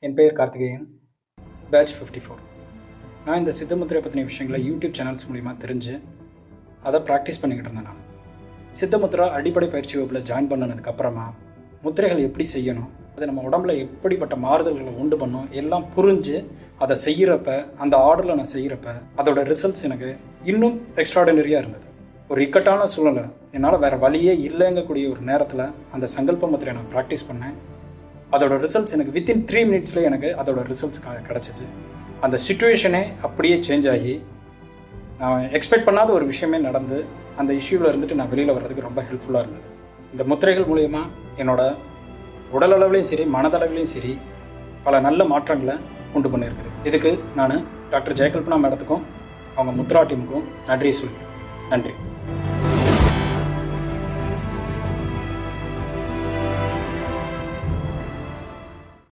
என் பெயர் கார்த்திகேயன், பேட்ச் 54. நான் இந்த சித்த முத்திரை பற்றின விஷயங்களை யூடியூப் சேனல்ஸ் மூலிமா தெரிஞ்சு அதை ப்ராக்டிஸ் பண்ணிக்கிட்டு இருந்தேன். நான் சித்த முத்திரா அடிப்படை பயிற்சி வகுப்பில் ஜாயின் பண்ணதுக்கப்புறமா முத்திரைகள் எப்படி செய்யணும், அது நம்ம உடம்புல எப்படிப்பட்ட மாறுதல்களை உண்டு பண்ணும் எல்லாம் புரிஞ்சு அதை செய்கிறப்ப, அந்த ஆர்டரில் நான் செய்கிறப்ப அதோட ரிசல்ட்ஸ் எனக்கு இன்னும் எக்ஸ்ட்ராடினரியாக இருந்தது. ஒரு இக்கட்டான சூழ்நிலை, என்னால் வேறு வழியே இல்லைங்கக்கூடிய ஒரு நேரத்தில் அந்த சங்கல்ப முத்திரையை நான் ப்ராக்டிஸ் பண்ணேன். அதோட ரிசல்ட்ஸ் எனக்கு வித்தின் 3 மினிட்ஸில் எனக்கு அதோட ரிசல்ட்ஸ் கிடச்சிச்சு. அந்த சிச்சுவேஷனே அப்படியே சேஞ்ச் ஆகி நான் எக்ஸ்பெக்ட் பண்ணாத ஒரு விஷயமே நடந்து அந்த இஷ்யூவில் இருந்துட்டு நான் வெளியில் வர்றதுக்கு ரொம்ப ஹெல்ப்ஃபுல்லாக இருந்தது. இந்த முத்திரைகள் மூலயமா என்னோடய உடல் அளவுலையும் சரி, மனதளவுலையும் சரி பல நல்ல மாற்றங்களை உண்டு பண்ணியிருக்குது. இதுக்கு நான் டாக்டர் ஜெயகல்பனா மேடத்துக்கும் அவங்க முத்ரா டீமுக்கும் நன்றி சொல்லுவேன். நன்றி.